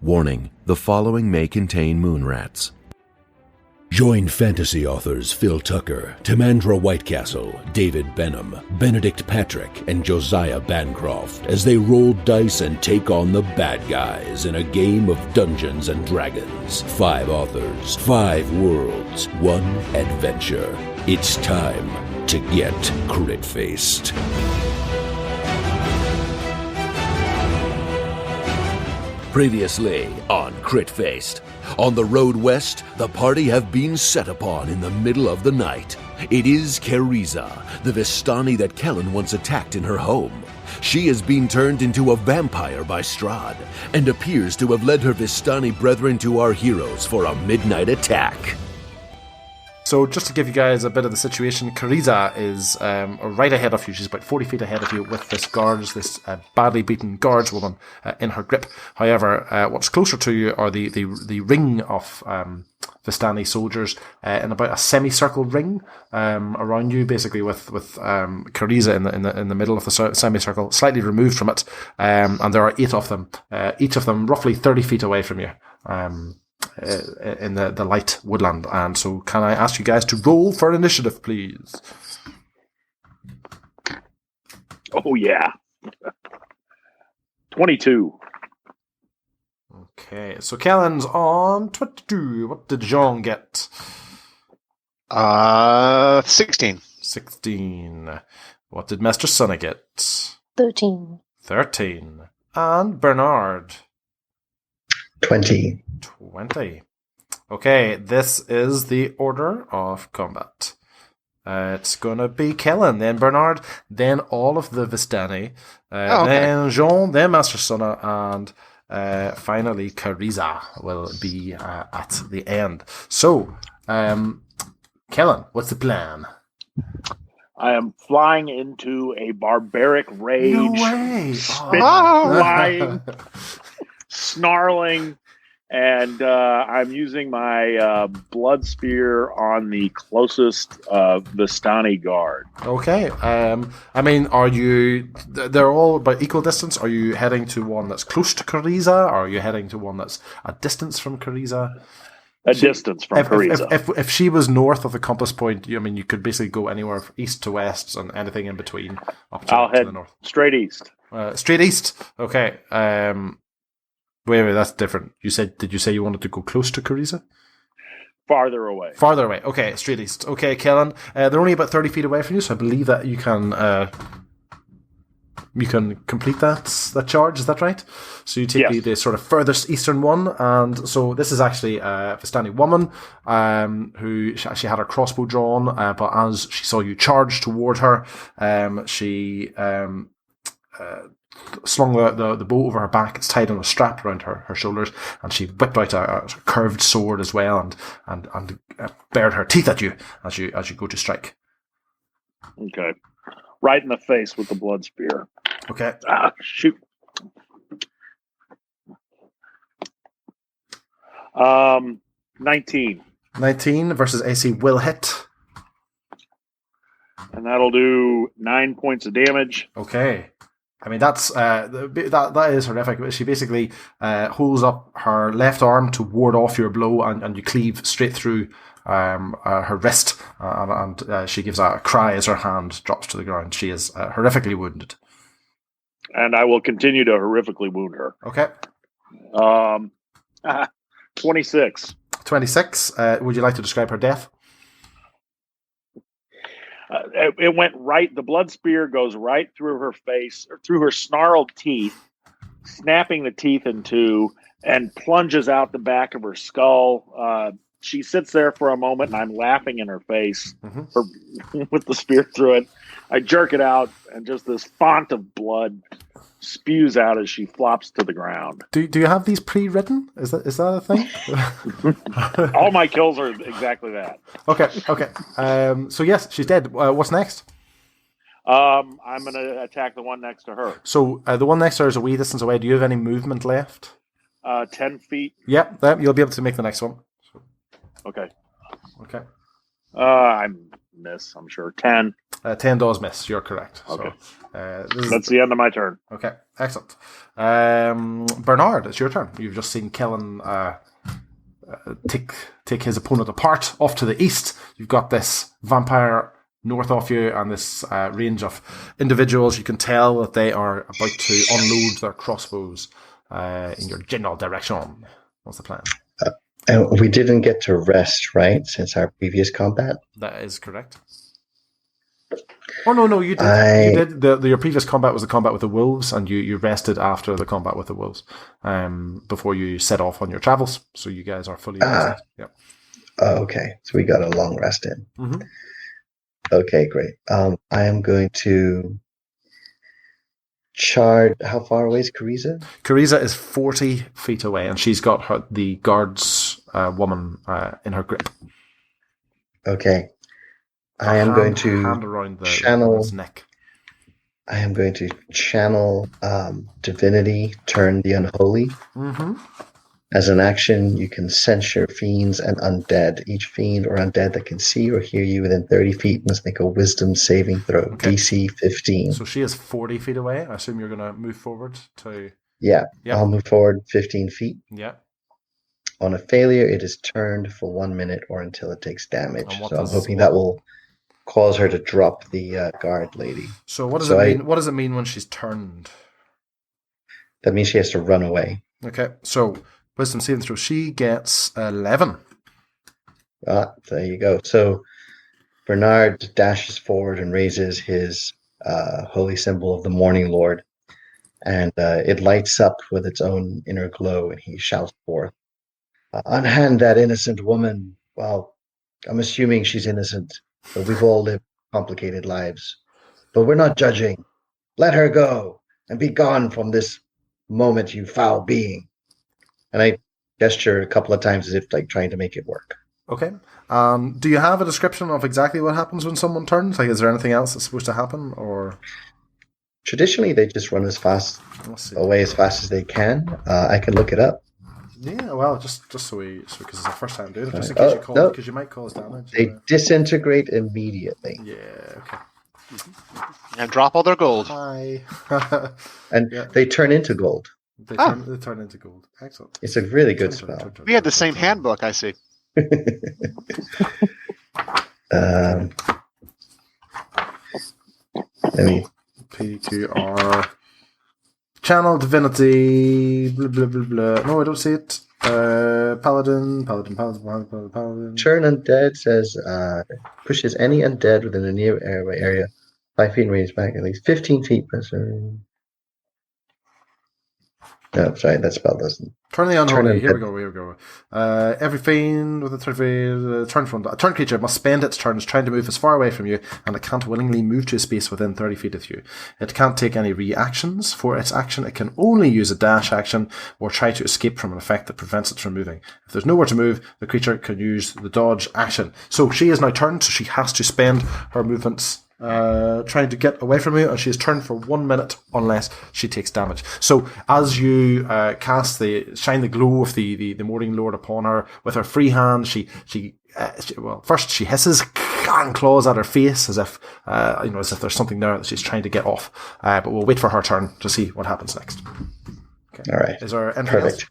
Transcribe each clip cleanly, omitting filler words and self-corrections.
Warning, the following may contain moon rats. Join fantasy authors Phil Tucker, Timandra Whitecastle, David Benem, Benedict Patrick, and Josiah Bancroft as they roll dice and take on the bad guys in a game of Dungeons and Dragons. 5 authors, 5 worlds, 1 adventure. It's time to get crit-faced. Previously on Crit-Faced. On the road west, the party have been set upon in the middle of the night. It is Kareeza, the Vistani that Kellen once attacked in her home. She has been turned into a vampire by Strahd, and appears to have led her Vistani brethren to our heroes for a midnight attack. So just to give you guys a bit of the situation, Kareeza is right ahead of you. She's about 40 feet ahead of you with this badly beaten guards woman in her grip. However, what's closer to you are the ring of Vistani soldiers in about a semicircle ring around you, basically with Kareeza in the middle of the semicircle, slightly removed from it, and there are 8 of them, each of them roughly 30 feet away from you. In the light woodland. And so can I ask you guys to roll for initiative, please? Oh, yeah. 22. Okay, so Kellen's on 22. What did Jean get? 16. 16. What did Master Sonny get? 13. 13. And Bernard? 20. 20. Okay, this is the order of combat. It's gonna be Kellen, then Bernard, then all of the Vistani, then Jean, then Master Sona, and finally Kareeza will be at the end. So, Kellen, what's the plan? I am flying into a barbaric rage. No way! Flying, snarling, and I'm using my blood spear on the closest Vistani guard. Okay. I mean, they're all about equal distance. Are you heading to one that's close to Kareeza, or are you heading to one that's a distance from Kareeza? Distance from Kareeza. If she was north of the compass point, you could basically go anywhere from east to west and anything in between up to, I'll head the north. Straight east. Straight east? Okay. Wait, that's different. Did you say you wanted to go close to Kareeza? Farther away. Farther away. Okay, straight east. Okay, Kellen. They're only about 30 feet away from you, so I believe that you can complete that charge. Is that right? So you take the sort of furthest eastern one, and so this is actually a Vistani woman who she had her crossbow drawn, but as she saw you charge toward her, she slung the bow over her back. It's tied on a strap around her shoulders, and she whipped out a curved sword as well, and bared her teeth at you as you go to strike. Okay, right in the face with the blood spear. Okay. Shoot. 19. 19 versus AC will hit, and that'll do 9 points of damage. Okay. I mean, that is horrific. She basically holds up her left arm to ward off your blow, and you cleave straight through her wrist, and she gives a cry as her hand drops to the ground. She is horrifically wounded. And I will continue to horrifically wound her. Okay. 26. 26. Would you like to describe her death? It went right. The blood spear goes right through her face, or through her snarled teeth, snapping the teeth in two, and plunges out the back of her skull. She sits there for a moment, and I'm laughing in her face with the spear through it. I jerk it out, and just this font of blood spews out as she flops to the ground. Do you have these pre-written? Is that a thing? All my kills are exactly that. Okay. So yes, she's dead. What's next? I'm going to attack the one next to her. So the one next to her is a wee distance away. Do you have any movement left? 10 feet. Yep, you'll be able to make the next one. Okay. Okay. I miss, I'm sure. 10. 10 does miss. You're correct. Okay. So, that's the end of my turn. Okay, excellent. Bernard, it's your turn. You've just seen Kellen take his opponent apart off to the east. You've got this vampire north of you and this range of individuals. You can tell that they are about to unload their crossbows in your general direction. What's the plan? We didn't get to rest, right, since our previous combat? That is correct. Oh, no, you did. You did. Your previous combat was the combat with the wolves, and you rested after the combat with the wolves before you set off on your travels. So you guys are fully rested. Yep. Okay, so we got a long rest in. Mm-hmm. Okay, great. I am going to charge. How far away is Kareeza? Kareeza is 40 feet away, and she's got the guards woman in her grip. Okay. I am going to hand around the channel neck. I am going to channel divinity, turn the unholy. Mm-hmm. As an action, you can censure fiends and undead. Each fiend or undead that can see or hear you within 30 feet must make a wisdom saving throw, DC 15. So she is 40 feet away. I assume you're going to move forward to... Yeah, I'll move forward 15 feet. Yeah. On a failure, it is turned for 1 minute or until it takes damage. So I'm hoping that will cause her to drop the guard lady. So what does it mean? What does it mean when she's turned? That means she has to run away. Okay, so wisdom saving throw. She gets 11. There you go. So Bernard dashes forward and raises his holy symbol of the Morning Lord, and it lights up with its own inner glow, and he shouts forth, "Unhand that innocent woman." Well, I'm assuming she's innocent, but we've all lived complicated lives. But we're not judging. Let her go and be gone from this moment, you foul being. And I gesture a couple of times as if like trying to make it work. Okay. Do you have a description of exactly what happens when someone turns? Like, is there anything else that's supposed to happen, or? Traditionally, they just run away as fast as they can. I can look it up. Yeah, well, just so because it's the first time doing it, just in case because you might cause damage. They disintegrate immediately. Yeah. Okay. And drop all their gold. Hi. And they turn into gold. They turn into gold. Excellent. It's a really good spell. We had the same handbook, I see. Let me. PQR. Channel divinity. Blah, blah, blah, blah. No, I don't see it. Paladin. Turn undead says pushes any undead within a near airway area 5 feet range back at least 15 feet. No, sorry, that spell doesn't. Turn the unholy. Here we go. Every fiend with a turn creature must spend its turns trying to move as far away from you, and it can't willingly move to a space within 30 feet of you. It can't take any reactions. For its action, it can only use a dash action or try to escape from an effect that prevents it from moving. If there's nowhere to move, the creature can use the dodge action. So she is now turned, so she has to spend her movements trying to get away from you, and she is turned for 1 minute unless she takes damage. So as you shine the glow of the Morning Lord upon her with her free hand, she first she hisses and claws at her face as if there's something there that she's trying to get off. But we'll wait for her turn to see what happens next. Okay. All right. Is there anything perfect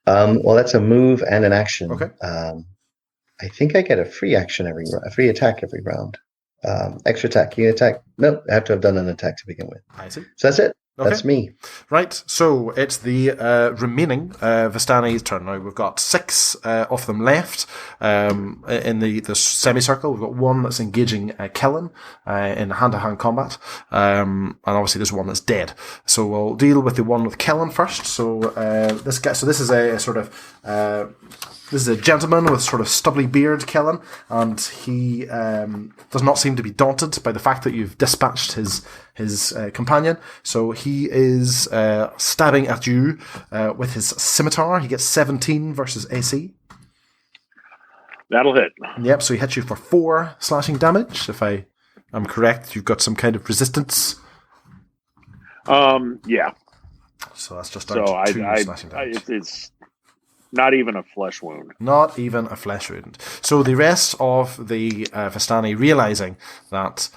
else? Well, that's a move and an action. Okay. I think I get a free action a free attack every round. Extra attack. You attack? Nope, I have to have done an attack to begin with. I see. So that's it. Okay. That's me. Right, so it's the remaining Vistani's turn. Now, we've got 6 of them left in the semicircle. We've got one that's engaging Kellen in hand-to-hand combat, and obviously there's one that's dead. So we'll deal with the one with Kellen first. So this is a sort of... This is a gentleman with sort of stubbly beard, Kellen, and he does not seem to be daunted by the fact that you've dispatched his companion. So he is stabbing at you with his scimitar. He gets 17 versus AC. That'll hit. Yep, so he hits you for 4 slashing damage. If I am correct, you've got some kind of resistance. Yeah. So that's just down to 2 slashing damage. It's Not even a flesh wound. Not even a flesh wound. So the rest of the Vistani, realizing that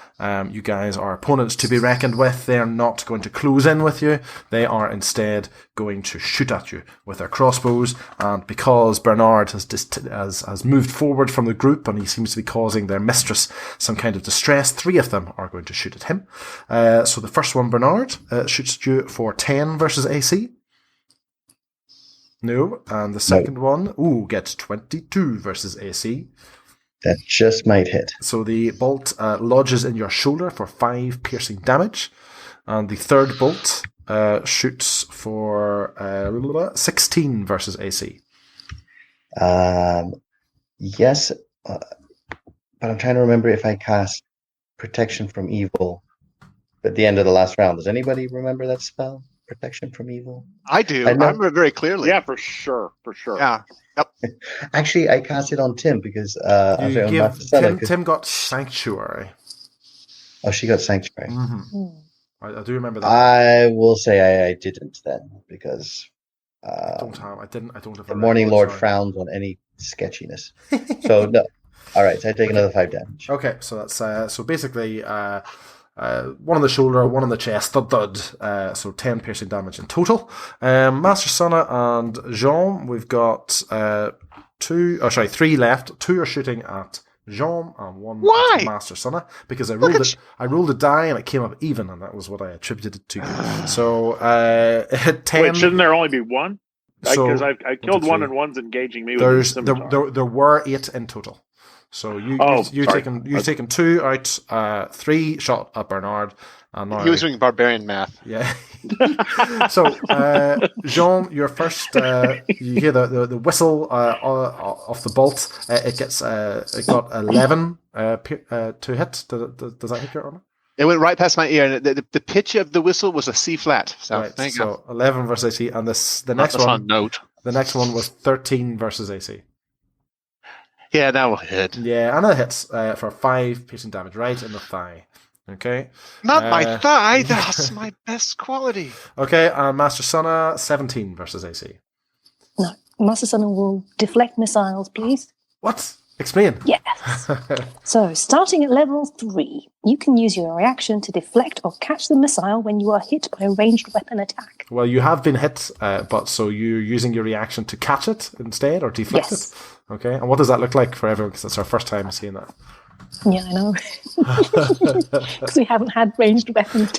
you guys are opponents to be reckoned with, they are not going to close in with you. They are instead going to shoot at you with their crossbows. And because Bernard has moved forward from the group and he seems to be causing their mistress some kind of distress, 3 of them are going to shoot at him. So the first one, Bernard, shoots at you for 10 versus AC. No, and the second one, gets 22 versus AC. That just might hit. So the bolt lodges in your shoulder for 5 piercing damage. And the third bolt shoots for 16 versus AC. Yes, but I'm trying to remember if I cast Protection from Evil at the end of the last round. Does anybody remember that spell? Protection from Evil? I do. I remember very clearly. Yeah, for sure. Yeah. Yep. Actually, I cast it on Tim because Tim got Sanctuary. Oh, she got Sanctuary. Mm-hmm. I do remember that. I will say I didn't then because I don't have. The Morning Lord frowns on any sketchiness. So no. All right, so I take another 5 damage. Okay, so that's so basically. One on the shoulder, one on the chest, thud. So 10 piercing damage in total. Master Sana and Jean, we've got 3 left. 2 are shooting at Jean and 1 at Master Sana because I rolled a die and it came up even, and that was what I attributed it to you. So 10. Wait, shouldn't there only be 1? Because I killed 1 and 1's engaging me with the scimitar. There were 8 in total. So you've taken 2 out, 3 shot at Bernard, and now he was doing barbarian math. Yeah. So Jean, your first, you hear the whistle off the bolt. It got 11 to hit. Does that hit your armor? It went right past my ear, and the pitch of the whistle was a C flat. So right, thank you. 11 versus AC, and the next one. The next one was 13 versus AC. Yeah, that will hit. Yeah, and that hits for 5 piercing damage right in the thigh. Okay. Not my thigh. That's my best quality. Okay, and Master Sana, 17 versus AC. No, Master Sana will deflect missiles, please. What? Explain. Yes. So, starting at level 3, you can use your reaction to deflect or catch the missile when you are hit by a ranged weapon attack. Well, you have been hit, but so you're using your reaction to catch it instead, or deflect it? Okay, and what does that look like for everyone? Because it's our first time seeing that. Yeah, I know. Because we haven't had ranged weapons.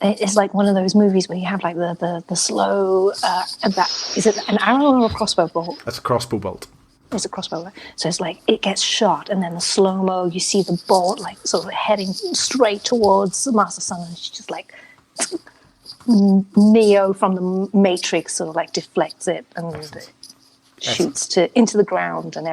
It's like one of those movies where you have like the slow. Is it an arrow or a crossbow bolt? It's a crossbow bolt. It's a crossbow. So it's like it gets shot, and then the slow mo. You see the bolt like sort of heading straight towards Master Sun, and she's just like. Neo from the Matrix sort of like deflects it and shoots into the ground, and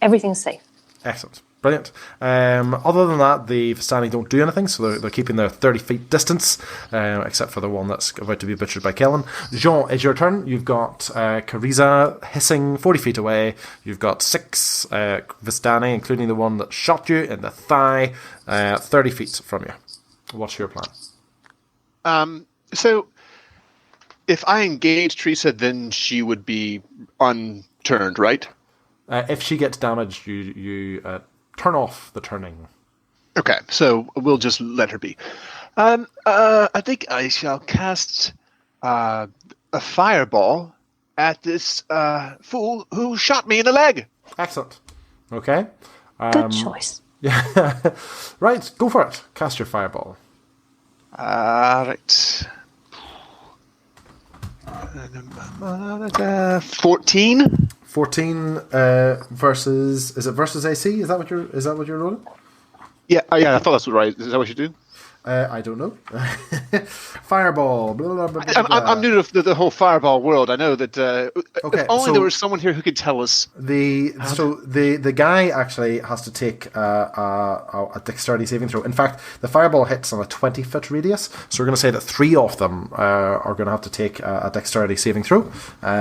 everything's safe. Excellent. Brilliant. Other than that, the Vistani don't do anything, so they're keeping their 30 feet distance, except for the one that's about to be butchered by Kellen. Jean, it's your turn. You've got Kareeza hissing 40 feet away. You've got 6 Vistani, including the one that shot you in the thigh, 30 feet from you. What's your plan? So, if I engage Teresa, then she would be unturned, right? If she gets damaged, you turn off the turning. Okay, so we'll just let her be. I think I shall cast a fireball at this fool who shot me in the leg. Excellent. Okay. Good choice. Yeah. Right, go for it. Cast your fireball. Right. 14. 14 versus. Is it versus AC? Is that what you're rolling? Yeah. I thought that's right. Is that what you do? I don't know. Fireball. Blah, blah, blah, blah, blah. I'm new to the whole fireball world. I know that if only so there was someone here who could tell us. The guy actually has to take a dexterity saving throw. In fact, the fireball hits on a 20-foot radius, so we're going to say that 3 of them are going to have to take a dexterity saving throw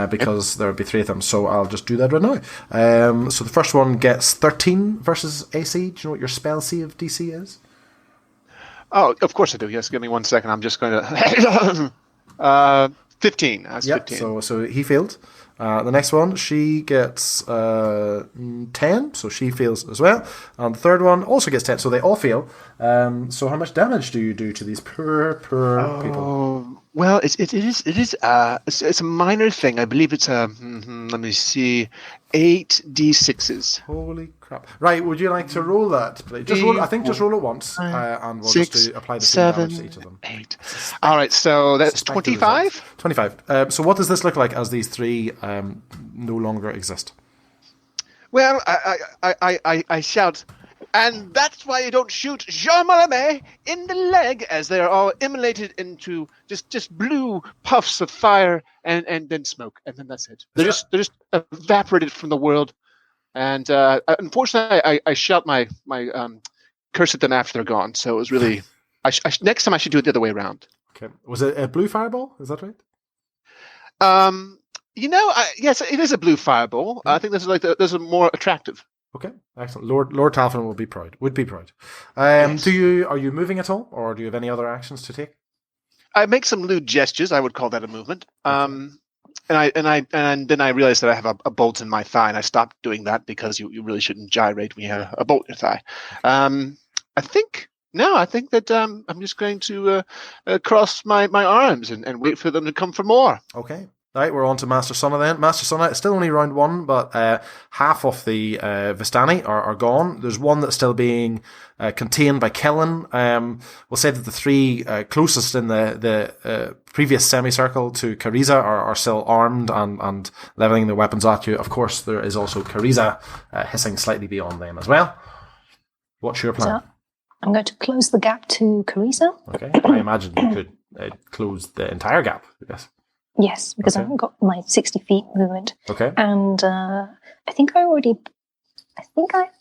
because there will be 3 of them. So I'll just do that right now. So the first one gets 13 versus AC. Do you know what your spell save DC is? Oh, of course I do. Yes, give me 1 second. I'm just going to... 15. That's 15. So he failed. The next one, she gets 10, so she fails as well. And the third one also gets 10, so they all fail. So how much damage do you do to these poor people? Well, it's a minor thing. I believe it's let me see, 8d6s. Holy crap! Right, would you like to roll that, please? Just roll. I think just roll it once, and we'll just apply the same damage to each of them. 8. All right, so that's 25. 25. So what does this look like as these three no longer exist? Well, I shout, and that's why you don't shoot Jean Malame in the leg, as they are all immolated into just blue puffs of fire and then smoke, and then that's it. They're just evaporated from the world. And unfortunately, I shout my curse at them after they're gone. So it was really. Next time I should do it the other way around. Okay. Was it a blue fireball? Is that right? Yes, it is a blue fireball. I think this is more attractive. Okay, excellent. Lord Talfin would be proud. Yes. Are you moving at all, or do you have any other actions to take? I make some lewd gestures. I would call that a movement. And then I realized that I have a bolt in my thigh, and I stopped doing that because you really shouldn't gyrate when you have a bolt in your thigh. I think that I'm just going to cross my arms and wait for them to come for more. Okay. All right, we're on to Master Sonna then. Master Sonna, it's still only round 1, but half of the Vistani are gone. There's one that's still being contained by Kellen. We'll say that the three closest in the previous semicircle to Kareeza are still armed and leveling their weapons at you. Of course, there is also Kareeza hissing slightly beyond them as well. What's your plan? So I'm going to close the gap to Kareeza. Okay, I imagine you could close the entire gap, yes. Yes, because I've got my 60 feet movement. Okay. And I think I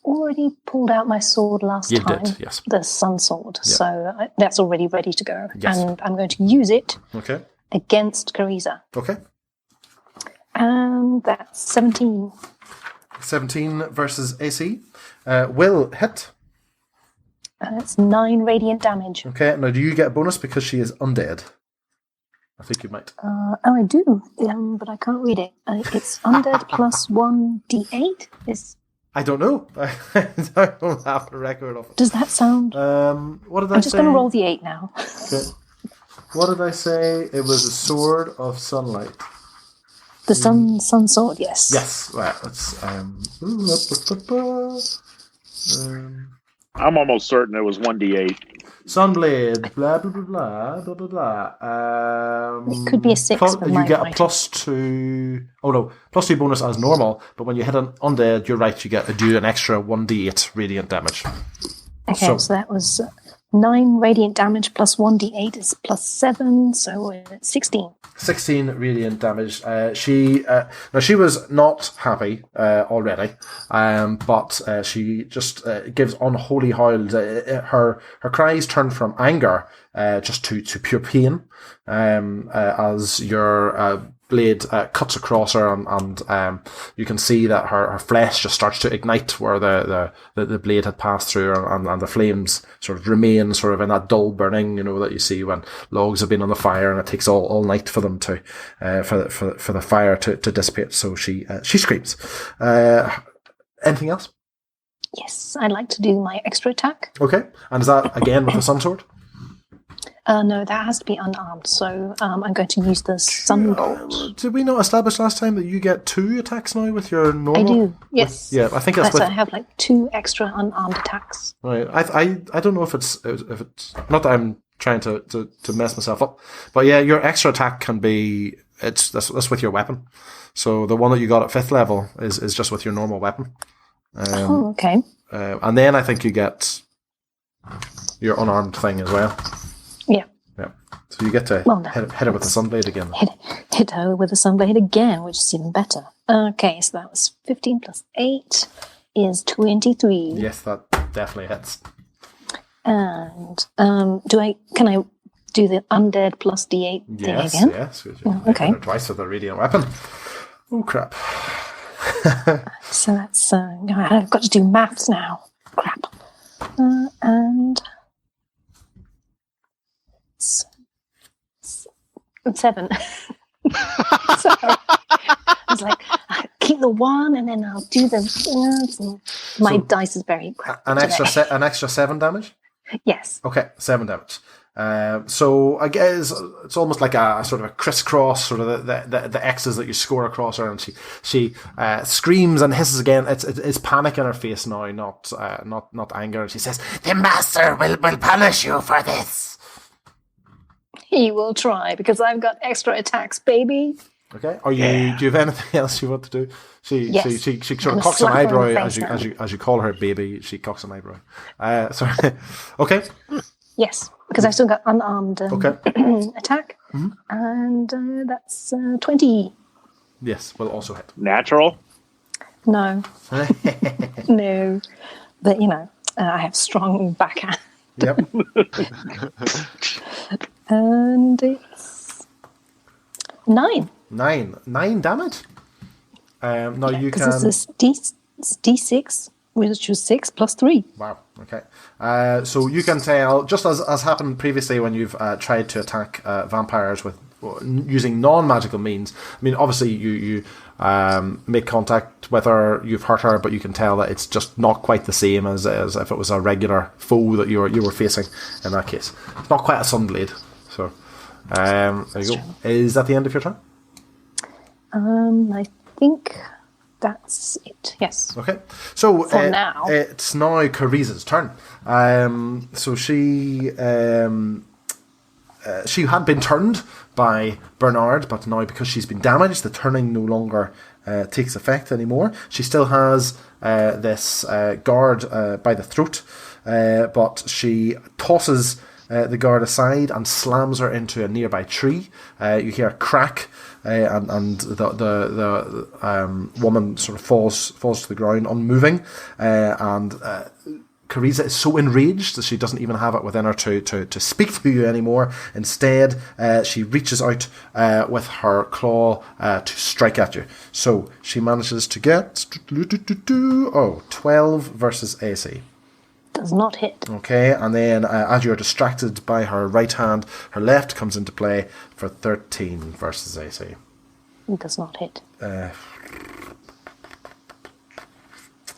already pulled out my sword last time. You did, yes. The sun sword. Yeah. So that's already ready to go. Yes. And I'm going to use it against Kareeza. Okay. And that's 17. 17 versus AC. Will hit. It's 9 radiant damage. Okay, now do you get a bonus because she is undead? I think you might. I do, but I can't read it. It's undead plus 1d8. I don't know. I don't have a record of it. Does that sound? What did I say? I'm just going to roll the 8 now. Okay. What did I say? It was a sword of sunlight. The sun sword, yes. Yes. Right. Let's. I'm almost certain it was 1d8. Sunblade, blah blah blah blah blah blah. It could be a 6. You get a +2. Oh no, +2 bonus as normal. But when you hit an undead, you're right. You do an extra 1d8 radiant damage. Okay, so that was 9 radiant damage plus 1d8 is +7, so we're at 16. 16 radiant damage. She was not happy already, but she just gives unholy howls. Her cries turn from anger just to pure pain as your blade cuts across her, and you can see that her flesh just starts to ignite where the blade had passed through her, and the flames sort of remain sort of in that dull burning, that you see when logs have been on the fire, and it takes all night for them to for the fire to dissipate. So she screams. Anything else? Yes, I'd like to do my extra attack. Okay, and is that again with the sun sword? No, that has to be unarmed, so I'm going to use the sunbolt. Did we not establish last time that you get 2 attacks now with your normal? I do, yes. I think that's I have 2 extra unarmed attacks. Right. I don't know if it's not that I'm trying to mess myself up, but yeah, your extra attack can be that's with your weapon. So the one that you got at 5th level is just with your normal weapon. Okay. And then I think you get your unarmed thing as well. Yeah. So you get to hit her with the sunblade again. Hit her with the sunblade again, which is even better. Okay, so that was 15 plus 8 is 23. Yes, that definitely hits. And can I do the undead plus D8 thing again? Yes. Okay. Twice with a radiant weapon. Oh crap. So that's I've got to do maths now. Crap. And 7. So I was like, I keep the 1 and then I'll do the... My dice is very crap. An extra 7 damage? Yes. Okay, 7 damage. So I guess it's almost like a sort of a crisscross, sort of the X's that you score across her, and she screams and hisses again. It's panic in her face now, not anger. And she says, "The master will punish you for this." He will try because I've got extra attacks, baby. Okay. Do you have anything else you want to do? She sort of cocks an slap her eyebrow in the face as you call her baby. She cocks an eyebrow. Sorry. Okay. Yes, because I've still got unarmed attack, and that's 20. Yes, will also hit. Natural? No. No. But, I have strong backhand. Yep. And it's 9. 9 damage. Now you can... Because it's D6, which is 6 plus 3. Wow, okay. So you can tell, just as happened previously when you've tried to attack vampires with using non-magical means. I mean, obviously you make contact with her, you've hurt her, but you can tell that it's just not quite the same as if it was a regular foe that you were facing in that case. It's not quite a sunblade. So, there you go. Is that the end of your turn? I think that's it. Yes. Okay. So for now, it's now Kareeza's turn. So she had been turned by Bernard, but now because she's been damaged, the turning no longer takes effect anymore. She still has this guard by the throat, but she tosses the guard aside and slams her into a nearby tree. You hear a crack, and the woman sort of falls to the ground, unmoving, and Kareeza is so enraged that she doesn't even have it within her to speak to you anymore. Instead, she reaches out with her claw to strike at you. So she manages to get 12 versus AC. Does not hit. Okay, and then as you're distracted by her right hand, her left comes into play for 13 versus AC. It does not hit.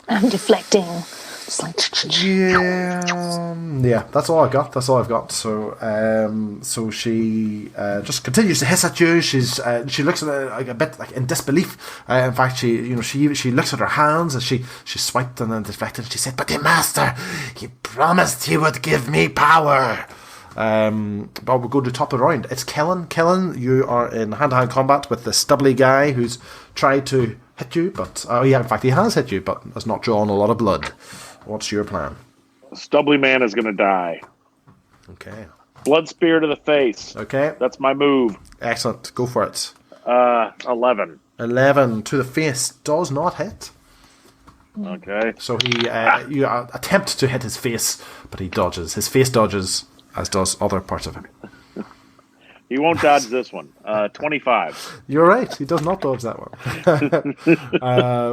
I'm deflecting. Just like... Yeah, that's all I've got. So she just continues to hiss at you. She looks at it like a bit like in disbelief. In fact, she looks at her hands as she swiped and then deflected. And she said, "But the master, he promised he would give me power." But we'll go to the top of the round. It's Kellen. Kellen, you are in hand-to-hand combat with the stubbly guy who's tried to hit you, but in fact he has hit you, but has not drawn a lot of blood. What's your plan? Stubbly man is going to die. Okay. Blood spear to the face. Okay. That's my move. Excellent. Go for it. 11. 11 to the face does not hit. Okay. So you attempt to hit his face, but he dodges. His face dodges, as does other parts of him. He won't dodge this one. 25. You're right. He does not dodge that one.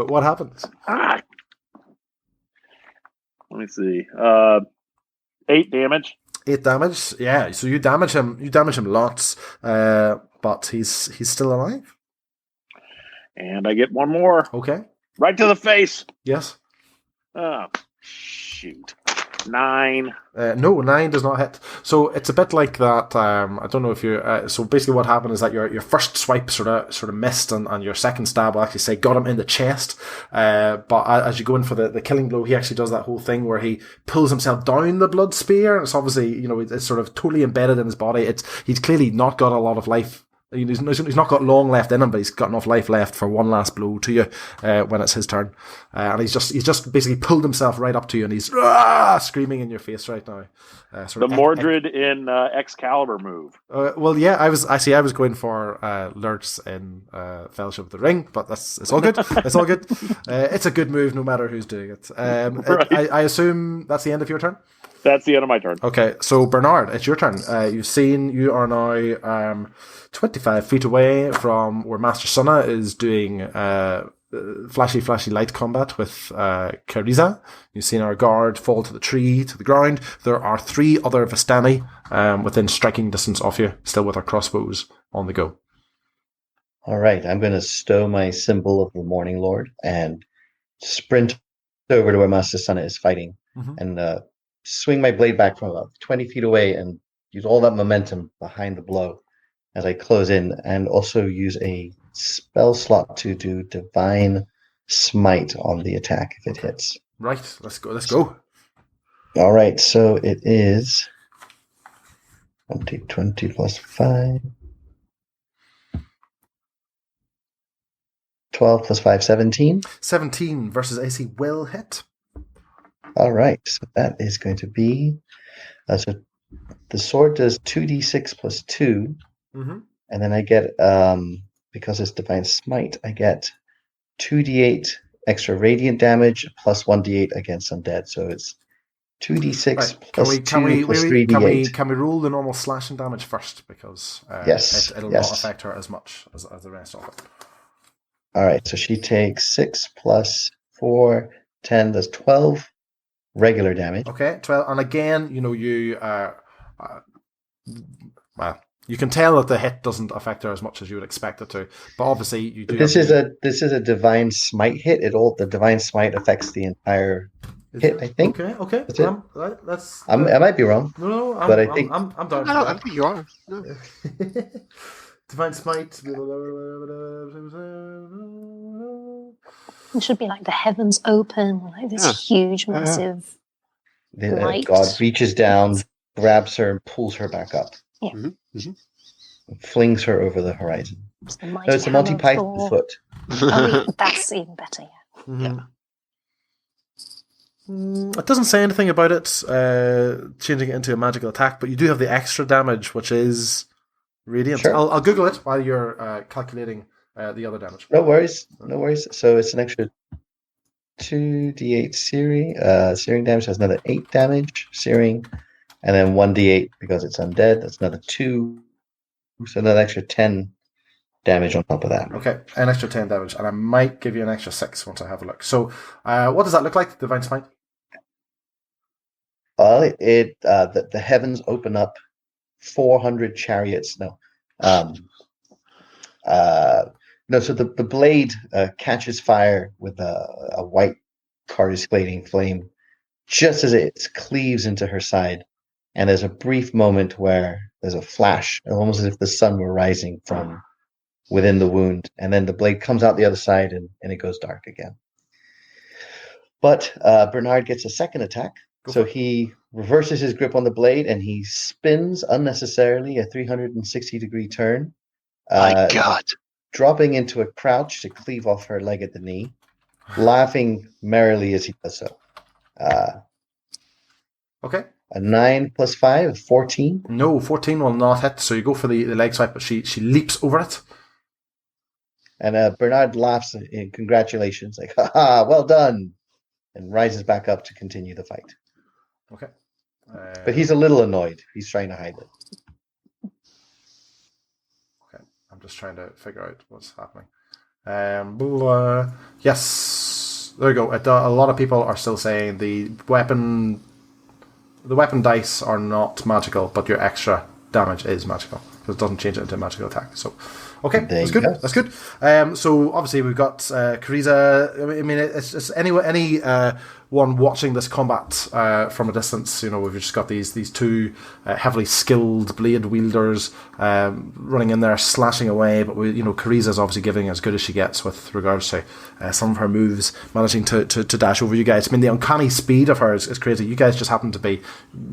What happens? Let me see. 8 damage. 8 damage. Yeah. So you damage him. You damage him lots, but he's still alive. And I get one more. Okay. Right to the face. Yes. Oh, shoot. 9. No, 9 does not hit. So it's a bit like that. I don't know if you. So basically, what happened is that your first swipe sort of missed, and your second stab will actually say got him in the chest. But as you go in for the killing blow, he actually does that whole thing where he pulls himself down the blood spear. And it's obviously it's sort of totally embedded in his body. He's clearly not got a lot of life. He's not got long left in him, but he's got enough life left for one last blow to you when it's his turn. And he's just basically pulled himself right up to you, and he's screaming in your face right now. The Mordred in Excalibur move. Well, yeah, I was going for Lurtz in Fellowship of the Ring, but it's all good. It's all good. It's a good move, no matter who's doing it. Right. I assume that's the end of your turn. That's the end of my turn. Okay, so Bernard, it's your turn. You are now 25 feet away from where Master Sunna is doing flashy light combat with Kareeza. You've seen our guard fall to the ground. There are 3 other Vistani within striking distance of you, still with our crossbows on the go. All right, I'm going to stow my symbol of the Morning Lord and sprint over to where Master Sana is fighting, and swing my blade back from about 20 feet away and use all that momentum behind the blow as I close in, and also use a spell slot to do Divine Smite on the attack if it hits. Right, let's go. All right, so it is 20 plus 5. 12 plus 5, 17. 17 versus AC will hit. All right, so that is going to be... so the sword does 2d6 plus 2, and then I get, because it's Divine Smite, I get 2d8 extra radiant damage plus 1d8 against undead. So it's 2d6 right. plus 2 plus 3d8. Can we roll the normal slashing damage first? Because it'll not affect her as much as the rest of it. All right, so she takes 6 plus 4, 10, that's 12 regular damage. Okay, 12. And again, you can tell that the hit doesn't affect her as much as you would expect it to. But obviously, you do. This is a Divine Smite hit. The Divine Smite affects the entire hit, I think. Okay. That's I might be wrong. No, but I think I'm down. No, I think you are. No. Divine Smite. It should be like the heavens open, like this huge, massive light. God reaches down, grabs her, and pulls her back up. Yeah. Flings her over the horizon. It's a Monty Python foot. That's even better, Yeah. It doesn't say anything about it changing it into a magical attack, but you do have the extra damage, which is radiant. Sure. I'll Google it while you're calculating the other damage. No worries. So it's an extra 2d8 searing. Searing damage has another 8 damage, searing, and then 1d8 because it's undead. That's another 2. So another extra 10 damage on top of that. Okay, an extra 10 damage, and I might give you an extra 6 once I have a look. So, what does that look like, Divine Smite? Well, the heavens open up 400 chariots. No. So the blade catches fire with a white coruscating flame just as it cleaves into her side. And there's a brief moment where there's a flash, almost as if the sun were rising from within the wound. And then the blade comes out the other side and it goes dark again. But Bernard gets a second attack. So he reverses his grip on the blade and he spins unnecessarily a 360-degree turn. My God. Dropping into a crouch to cleave off her leg at the knee, laughing merrily as he does so. Okay. A 9 plus 5, 14. No, 14 will not hit, so you go for the leg swipe, but she leaps over it. And Bernard laughs in congratulations, like, ha, well done, and rises back up to continue the fight. Okay. But he's a little annoyed. He's trying to hide it. Okay, I'm just trying to figure out what's happening. Yes, there you go. A lot of people are still saying the weapon dice are not magical, but your extra damage is magical because it doesn't change it into a magical attack. So, okay, that's good. Go. That's good. So obviously we've got Kareeza. I mean, it's anyone watching this combat from a distance. We've just got these two heavily skilled blade wielders running in there, slashing away. But Kareeza's obviously giving as good as she gets with regards to some of her moves, managing to dash over you guys. I mean, the uncanny speed of her is crazy. You guys just happen to be,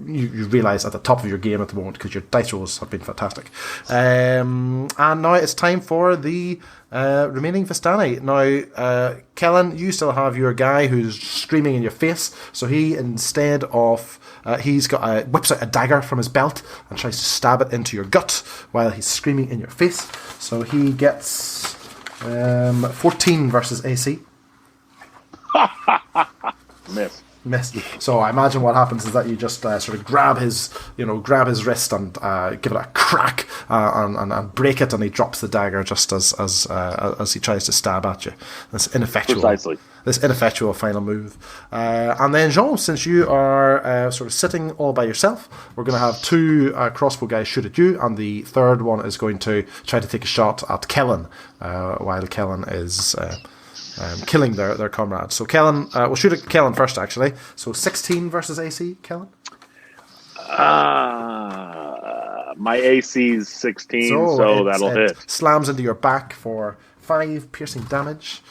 you realise, at the top of your game at the moment because your dice rolls have been fantastic. And now it's time for the remaining Vistani. Now, Kellen, you still have your guy who's screaming in your face, so he, instead of whips out a dagger from his belt and tries to stab it into your gut while he's screaming in your face. So he gets 14 versus AC. Miss. Missed. So I imagine what happens is that you just sort of grab his wrist and give it a crack and break it, and he drops the dagger just as he tries to stab at you. This ineffectual. Precisely. This ineffectual final move. And then, Jean, since you are sort of sitting all by yourself, we're going to have two crossbow guys shoot at you, and the third one is going to try to take a shot at Kellen, while Kellen is killing their comrade. So Kellen, we'll shoot at Kellen first, actually. So 16 versus AC, Kellen? My AC's 16, so that'll hit. Slams into your back for 5 piercing damage.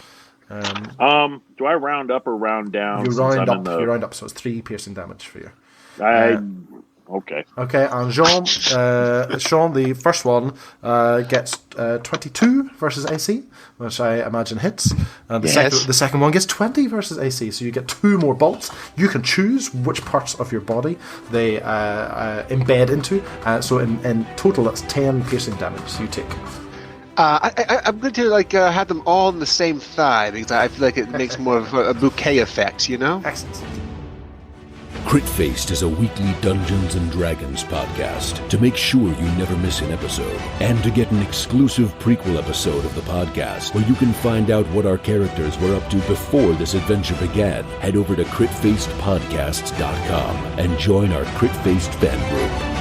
Do I round up or round down? You round up. You round up, so it's 3 piercing damage for you. Okay. Okay, and Jean, Sean, the first one gets 22 versus AC, which I imagine hits. And the second one gets 20 versus AC, so you get 2 more bolts. You can choose which parts of your body they embed into. So in total, that's 10 piercing damage you take. I'm going to have them all in the same thigh, because I feel like it makes more of a bouquet effect, you know? Excellent. Crit Faced is a weekly Dungeons & Dragons podcast. To make sure you never miss an episode, and to get an exclusive prequel episode of the podcast, where you can find out what our characters were up to before this adventure began, head over to critfacedpodcasts.com and join our Crit Faced fan group.